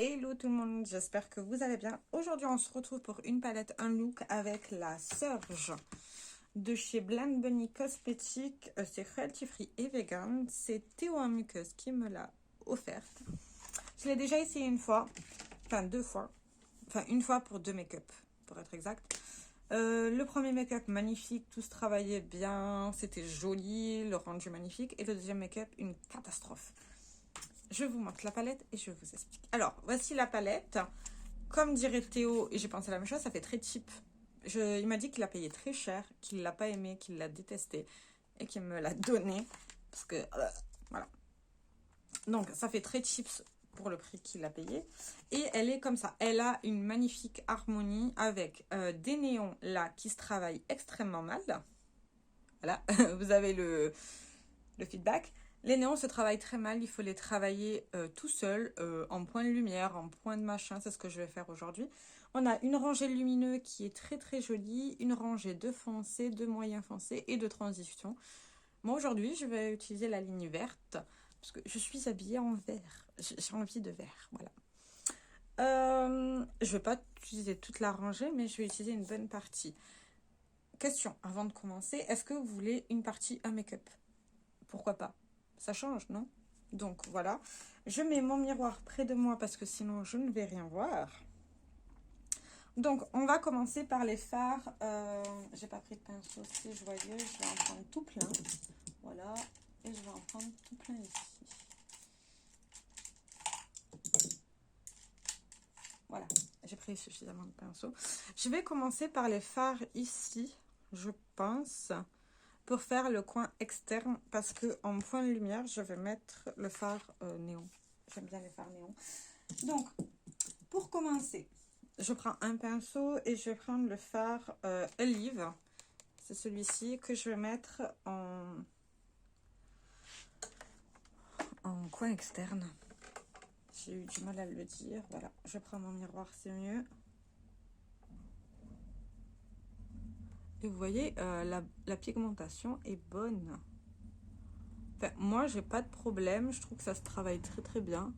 Hello tout le monde, j'espère que vous allez bien. Aujourd'hui, on se retrouve pour une palette, un look avec la Surge de chez Blend Bunny Cosmetics. C'est cruelty free et vegan. C'est Théo en muqueuse qui me l'a offerte. Je l'ai déjà essayé une fois, enfin deux fois, enfin une fois pour deux make-up, pour être exact. Le premier make-up magnifique, tout se travaillait bien, c'était joli, le rendu magnifique. Et le deuxième make-up, une catastrophe. Je vous montre la palette et je vous explique. Alors, voici la palette. Comme dirait Théo, et j'ai pensé la même chose, ça fait très cheap. Il m'a dit qu'il l'a payé très cher, qu'il ne l'a pas aimé, qu'il l'a détesté et qu'il me l'a donné. Parce que, voilà. Donc, ça fait très cheap pour le prix qu'il a payé. Et elle est comme ça. Elle a une magnifique harmonie avec des néons là qui se travaillent extrêmement mal. Voilà, vous avez le feedback. Les néons se travaillent très mal, il faut les travailler tout seul, en point de lumière, en point de machin, c'est ce que je vais faire aujourd'hui. On a une rangée lumineux qui est très très jolie, une rangée de foncé, de moyen foncé et de transition. Moi aujourd'hui, je vais utiliser la ligne verte, parce que je suis habillée en vert, j'ai envie de vert, voilà. Je ne vais pas utiliser toute la rangée, mais je vais utiliser une bonne partie. Question, avant de commencer, est-ce que vous voulez une partie à make-up? Pourquoi pas? Ça change, non? Donc voilà, je mets mon miroir près de moi parce que sinon je ne vais rien voir. Donc on va commencer par les fards. J'ai pas pris de pinceau, c'est joyeux, je vais en prendre tout plein. Voilà, et je vais en prendre tout plein ici. Voilà, j'ai pris suffisamment de pinceau. Je vais commencer par les fards ici, je pense, pour faire le coin externe, parce que en point de lumière, je vais mettre le fard néon. J'aime bien les fards néon. Donc, pour commencer, je prends un pinceau et je vais prendre le fard Olive. C'est celui-ci que je vais mettre en coin externe. J'ai eu du mal à le dire. Voilà, je prends mon miroir, c'est mieux. Et vous voyez, la pigmentation est bonne. Enfin, moi, j'ai pas de problème. Je trouve que ça se travaille très très bien.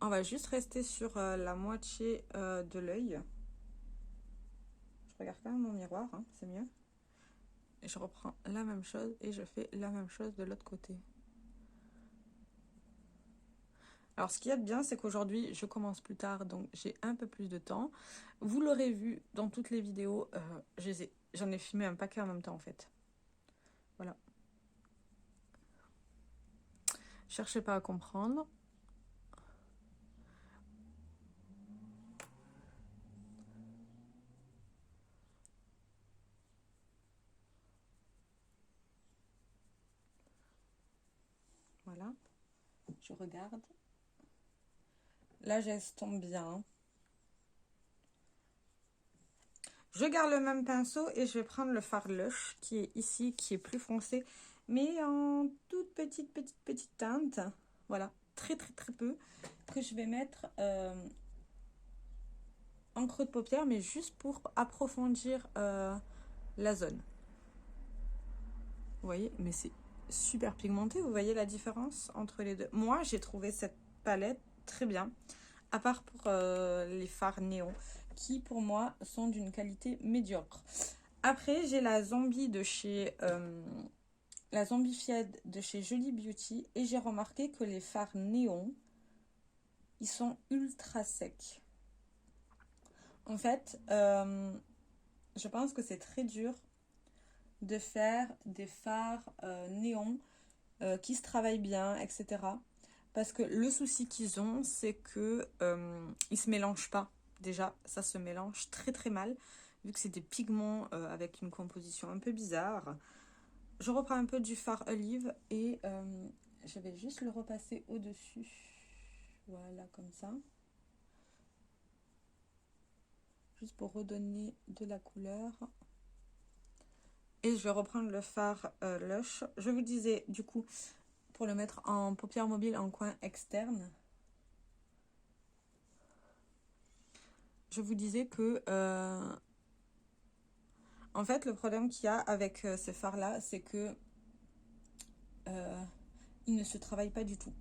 On va juste rester sur la moitié de l'œil. Je regarde quand même mon miroir, hein, c'est mieux. Et je reprends la même chose et je fais la même chose de l'autre côté. Alors, ce qu'il y a de bien, c'est qu'aujourd'hui, je commence plus tard, donc j'ai un peu plus de temps. Vous l'aurez vu dans toutes les vidéos, j'en ai filmé un paquet en même temps, en fait. Voilà. Cherchez pas à comprendre. Voilà. Je regarde. La geste tombe bien. Je garde le même pinceau et je vais prendre le fard Lush qui est ici, qui est plus foncé, mais en toute petite teinte. Voilà, très peu, que je vais mettre en creux de paupière, mais juste pour approfondir la zone. Vous voyez, mais c'est super pigmenté, vous voyez la différence entre les deux. Moi, j'ai trouvé cette palette très bien, à part pour les fards néons, qui pour moi sont d'une qualité médiocre. Après, j'ai la Zombie de chez la Zombified de chez Jolie Beauty, et j'ai remarqué que les fards néons, ils sont ultra secs. En fait, je pense que c'est très dur de faire des fards néons qui se travaillent bien, etc. Parce que le souci qu'ils ont, c'est que ils se mélangent pas. Déjà, ça se mélange très mal, vu que c'est des pigments avec une composition un peu bizarre. Je reprends un peu du fard Olive et je vais juste le repasser au-dessus. Voilà, comme ça. Juste pour redonner de la couleur. Et je vais reprendre le fard Lush. Je vous disais, du coup, pour le mettre en paupière mobile en coin externe, je vous disais que en fait, le problème qu'il y a avec ces fards là, c'est que ils ne se travaillent pas du tout.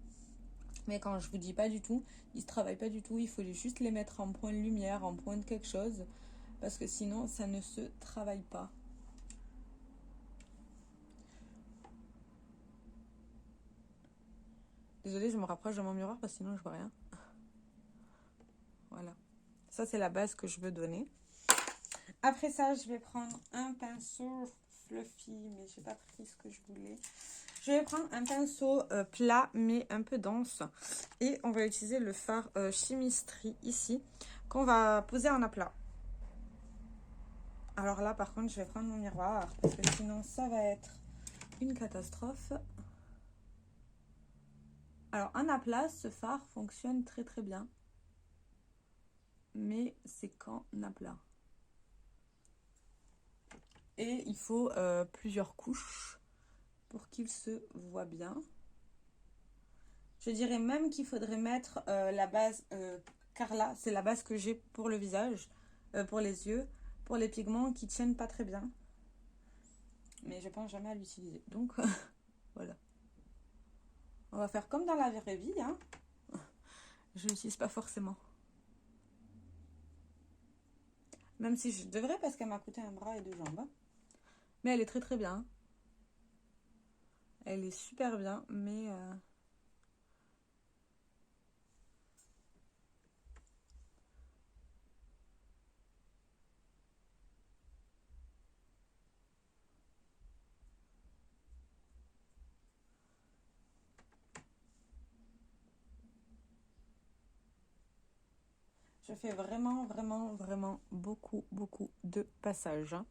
Mais quand je vous dis pas du tout, ils se travaillent pas du tout. Il faut juste les mettre en point de lumière, en point de quelque chose. Parce que sinon, ça ne se travaille pas. Désolée, je me rapproche de mon miroir parce que sinon je vois rien. Voilà. Ça, c'est la base que je veux donner. Après ça, je vais prendre un pinceau fluffy, mais j'ai pas pris ce que je voulais. Je vais prendre un pinceau plat, mais un peu dense. Et on va utiliser le fard Chimistry ici, qu'on va poser en aplat. Alors là, par contre, je vais prendre mon miroir, parce que sinon, ça va être une catastrophe. Alors, en aplat, ce fard fonctionne très très bien. Mais c'est qu'en aplat. Et il faut plusieurs couches pour qu'il se voit bien. Je dirais même qu'il faudrait mettre la base Carla. C'est la base que j'ai pour le visage, pour les yeux, pour les pigments qui tiennent pas très bien. Mais je pense jamais à l'utiliser. Donc, voilà. On va faire comme dans la vraie vie. Hein. Je l'utilise pas forcément. Même si je devrais parce qu'elle m'a coûté un bras et 2 jambes. Mais elle est très très bien. Elle est super bien, mais... je fais vraiment, vraiment, vraiment beaucoup, beaucoup de passages. Hein.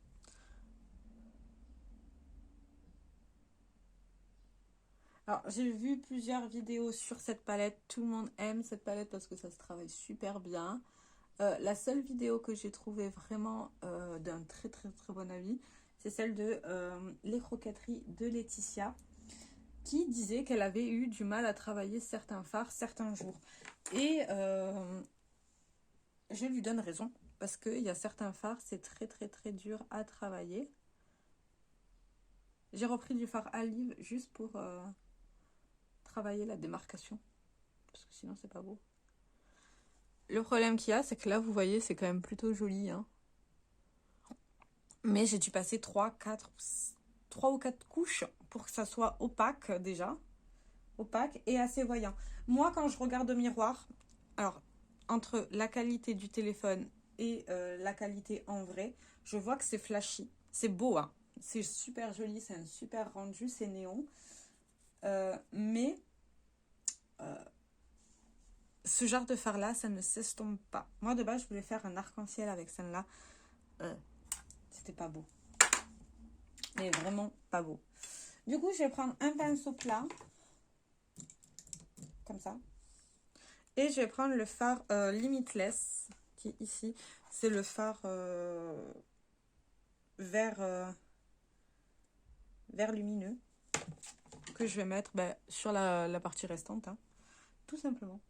Alors, j'ai vu plusieurs vidéos sur cette palette. Tout le monde aime cette palette parce que ça se travaille super bien. La seule vidéo que j'ai trouvée vraiment d'un très, très, très bon avis, c'est celle de Les Croqueteries de Laetitia, qui disait qu'elle avait eu du mal à travailler certains fards certains jours. Et je lui donne raison, parce qu'il y a certains fards, c'est très, très, très dur à travailler. J'ai repris du fard Alive juste pour... travailler la démarcation parce que sinon c'est pas beau. Le problème qu'il y a, c'est que là vous voyez c'est quand même plutôt joli hein. Mais j'ai dû passer 3 ou 4 couches pour que ça soit opaque déjà, opaque et assez voyant. Moi quand je regarde au miroir, alors entre la qualité du téléphone et la qualité en vrai, je vois que c'est flashy, c'est beau hein. C'est super joli, c'est un super rendu, c'est néon, mais ce genre de fard là, ça ne s'estompe pas. Moi de base, je voulais faire un arc-en-ciel avec celle-là. C'était pas beau. Mais vraiment pas beau. Du coup, je vais prendre un pinceau plat. Comme ça. Et je vais prendre le fard Limitless, qui est ici. C'est le fard vert, vert lumineux. Que je vais mettre sur la partie restante. Hein, tout simplement.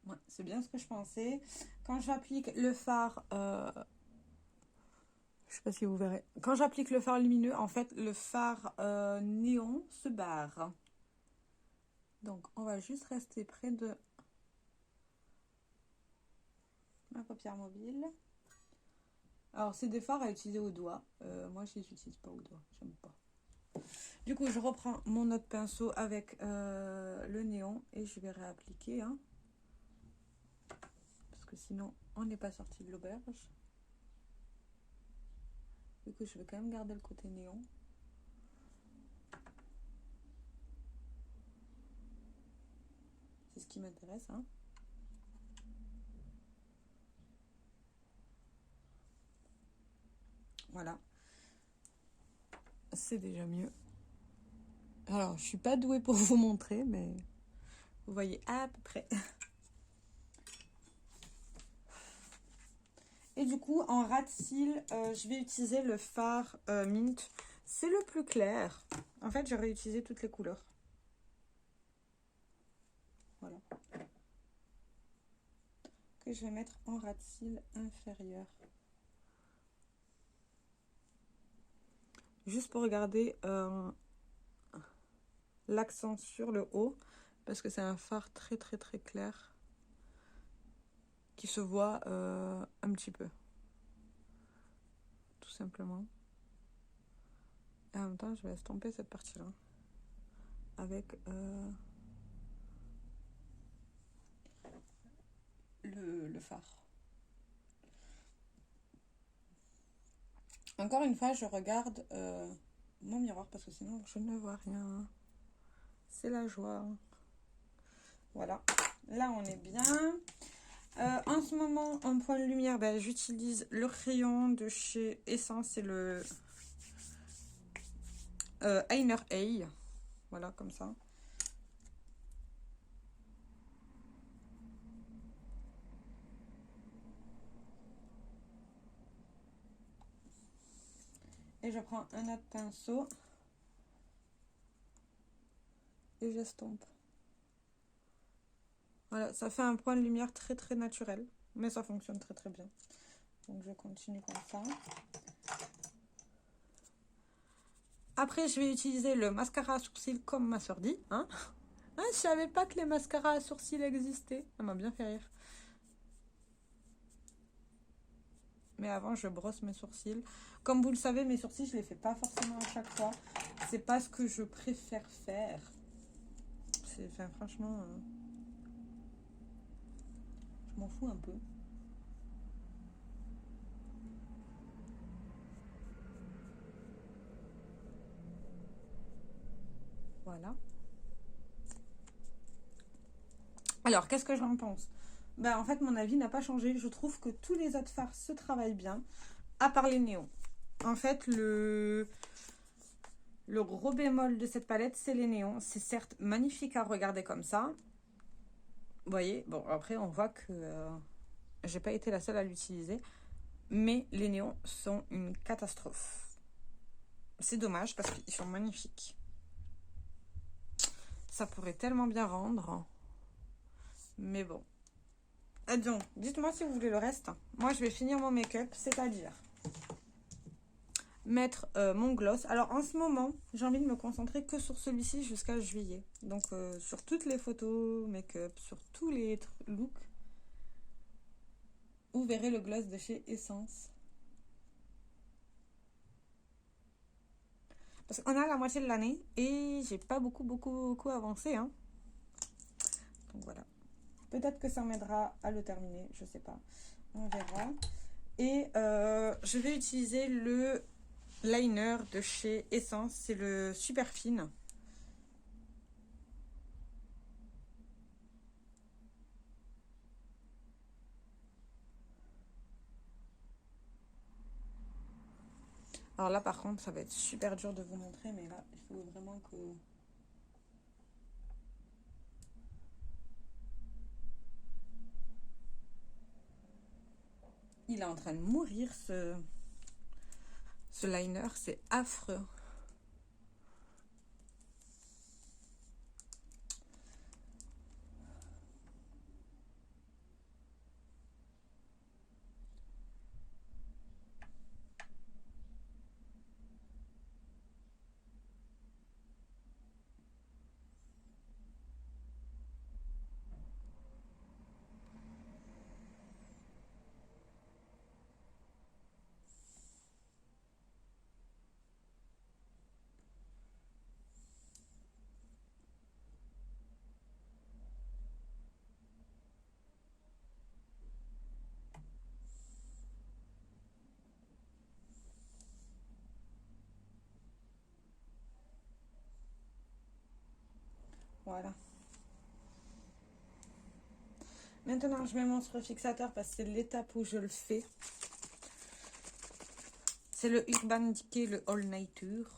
Ouais, c'est bien ce que je pensais. Quand j'applique le fard... je sais pas si vous verrez. Quand j'applique le fard lumineux, en fait, le fard néon se barre. Donc, on va juste rester près de ma paupière mobile. Alors, c'est des fards à utiliser au doigt. Moi, je les utilise pas au doigt. J'aime pas. Du coup, je reprends mon autre pinceau avec le néon et je vais réappliquer. Hein, parce que sinon, on n'est pas sorti de l'auberge. Du coup, je vais quand même garder le côté néon. C'est ce qui m'intéresse. Hein. Voilà. C'est déjà mieux. Alors, je suis pas douée pour vous montrer, mais vous voyez à peu près. Et du coup, en ras de cils, je vais utiliser le fard Mint. C'est le plus clair. En fait, j'aurais utilisé toutes les couleurs. Voilà. Que je vais mettre en ras de cils inférieur. Juste pour regarder l'accent sur le haut. Parce que c'est un fard très très très clair. Qui se voit un petit peu. Tout simplement. Et en même temps, je vais estomper cette partie-là. Avec le fard. Encore une fois, je regarde mon miroir parce que sinon je ne vois rien. C'est la joie. Voilà. Là, on est bien. En ce moment, en point de lumière, ben, j'utilise le crayon de chez Essence. C'est le Einer A. Voilà, comme ça. Et je prends un autre pinceau. Et j'estompe. Voilà, ça fait un point de lumière très très naturel. Mais ça fonctionne très très bien. Donc je continue comme ça. Après, je vais utiliser le mascara à sourcils comme ma soeur dit. Hein, je savais pas que les mascaras à sourcils existaient. Ça m'a bien fait rire. Mais avant, je brosse mes sourcils. Comme vous le savez, mes sourcils, je les fais pas forcément à chaque fois. C'est pas ce que je préfère faire. Enfin, franchement, je m'en fous un peu. Voilà. Alors, qu'est-ce que j'en pense? Ben, en fait, mon avis n'a pas changé. Je trouve que tous les autres fards se travaillent bien, à part les néons. En fait, le gros bémol de cette palette, c'est les néons. C'est certes magnifique à regarder comme ça. Vous voyez, bon, après, on voit que j'ai pas été la seule à l'utiliser. Mais les néons sont une catastrophe. C'est dommage parce qu'ils sont magnifiques. Ça pourrait tellement bien rendre. Mais bon. Ah, donc, dites-moi si vous voulez le reste. Moi, je vais finir mon make-up, c'est-à-dire mettre mon gloss. Alors, en ce moment, j'ai envie de me concentrer que sur celui-ci jusqu'à juillet. Donc, sur toutes les photos make-up, sur tous les looks, vous verrez le gloss de chez Essence. Parce qu'on a la moitié de l'année et j'ai pas beaucoup avancé. Hein. Donc, voilà. Peut-être que ça m'aidera à le terminer, je sais pas. On verra. Et je vais utiliser le liner de chez Essence. C'est le super fine. Alors là, par contre, ça va être super dur de vous montrer. Mais là, il faut vraiment que... Il est en train de mourir, ce liner. C'est affreux. Voilà. Maintenant, je mets mon surfixateur parce que c'est l'étape où je le fais. C'est le Urban Decay, le All Nature.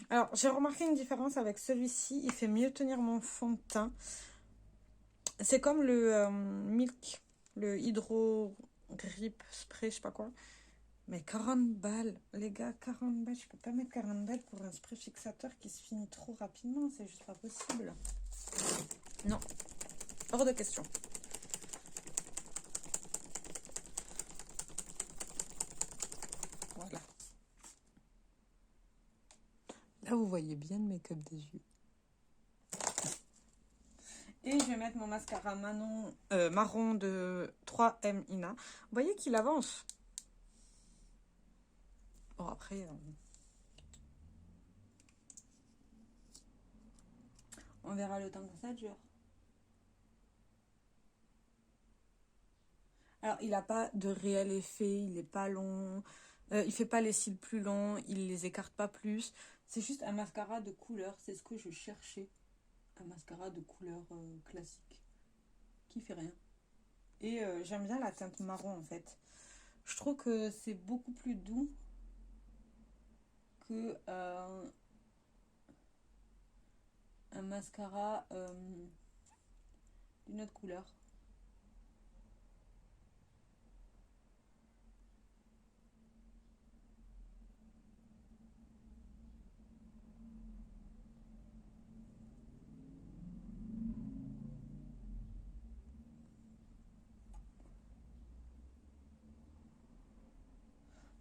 Alors, j'ai remarqué une différence avec celui-ci. Il fait mieux tenir mon fond de teint. C'est comme le Milk, le Hydro Grip Spray, je sais pas quoi. Mais 40 balles, les gars, 40 balles. Je peux pas mettre 40 balles pour un spray fixateur qui se finit trop rapidement. C'est juste pas possible. Non, hors de question. Voilà. Là, vous voyez bien le make-up des yeux. Et je vais mettre mon mascara marron de 3M Ina. Vous voyez qu'il avance. Bon, après, on verra le temps que ça dure. Alors, il n'a pas de réel effet, il n'est pas long. Il fait pas les cils plus longs, il les écarte pas plus. C'est juste un mascara de couleur, c'est ce que je cherchais. Un mascara de couleur classique, qui fait rien. Et j'aime bien la teinte marron en fait. Je trouve que c'est beaucoup plus doux que un mascara d'une autre couleur.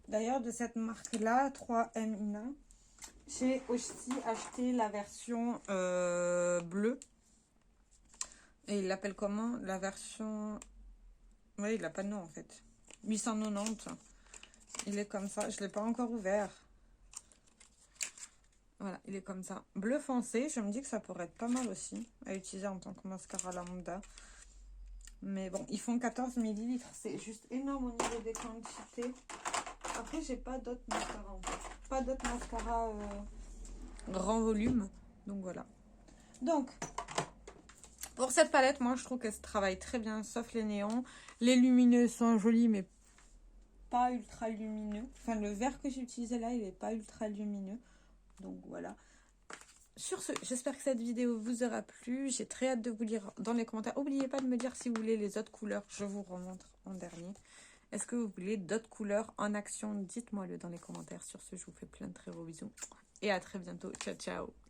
D'ailleurs, de cette marque-là, 3M Ina, j'ai aussi acheté la version bleue. Et il l'appelle comment? La version... Oui, il n'a pas de nom en fait. 890. Il est comme ça. Je ne l'ai pas encore ouvert. Voilà, il est comme ça. Bleu foncé. Je me dis que ça pourrait être pas mal aussi à utiliser en tant que mascara lambda. Mais bon, ils font 14 ml. C'est juste énorme au niveau des quantités. Après, j'ai pas d'autres mascaras en fait. Pas d'autres mascaras grand volume. Donc voilà. Donc, pour cette palette, moi, je trouve qu'elle se travaille très bien, sauf les néons. Les lumineux sont jolis, mais pas ultra lumineux. Enfin, le vert que j'ai utilisé là, il n'est pas ultra lumineux. Donc voilà. Sur ce, j'espère que cette vidéo vous aura plu. J'ai très hâte de vous lire dans les commentaires. N'oubliez pas de me dire si vous voulez les autres couleurs. Je vous remontre en dernier. Est-ce que vous voulez d'autres couleurs en action? Dites-moi le dans les commentaires. Sur ce, je vous fais plein de très gros bisous. Et à très bientôt. Ciao, ciao.